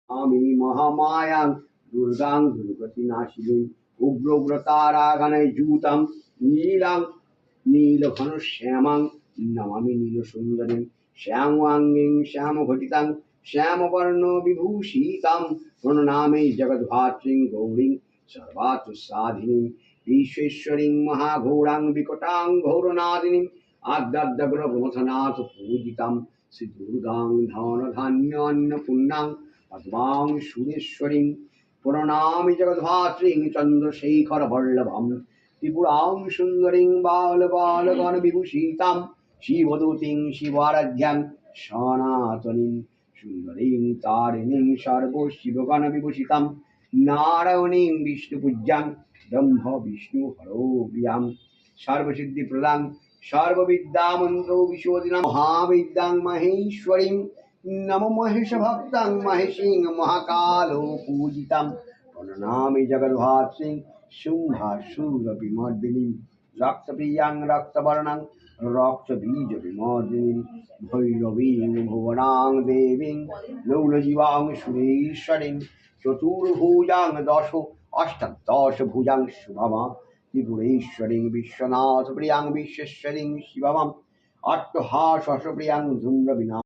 আমি মহামায়াং দুর্গাং দুর্গতিনাশিনীং উগ্রগ্রতারাগণে জুতাং নীলাং নীলঘনশ্যামাং নমামি নীলসুন্দরীং শ্যামাঙ্গীং শ্যামঘটিতাং শ্যামবর্ণ বিভূষিতাং প্রণনামে জগদ্ধাত্রীং গৌরীং সর্বাত্র সাধিনীং বিশ্বেশ্বরীং মহাঘোরাং বিকটাং ঘোরনাদিনীং আদ্যাদ্যগ্রমথনাথ পূজিতাং শ্রী দুর্গাং ধন ধান্য অন্নপূর্ণাং পদ্মাং সুরেশ্বরীং প্রণামি জগদ্ধাত্রীং চন্দ্রশেখর বল্লভম ত্রিপুরাং সুন্দরীং বাল বালগণ বিভূষিতাম শিবদূতিং শিবারাধ্যাং সনাতনীং সুন্দরীং তারিণীং সর্বশিবগণ বিভূষিতাম নারায়ণীং বিষ্ণুপূজ্যাং ব্রহ্ম বিষ্ণু হরো প্রিয়াং সর্বসিদ্ধিপ্রদাং সর্ববিদ্যামন্ত্রো বিশোধিনাং মহাবিদ্যাং মহেশ্বরীং নমো মহেশ ভক্তাং মহেশিং মহাকালো পূজিতাং প্রণনামি জগদ্ধাত্রীং শুম্ভাসুর বিমর্দিনীং রক্তপ্রিয়াং রক্তবর্ণাং রক্তবীজ বিমর্দিনীং ভৈরবীং ভুবনাং দেবীং লৌলজীবাং সুরেশ্বরীং চতুর্ভুজাং দশ অষ্টাদশ ভুজাং শুভমা ত্রিপুরেশ্বরীং বিশ্বনাথ প্রিয়াং বিশ্বেশ্বরীং শিবমাম অট্টহাস প্রিয়াং ধূম্রবিনা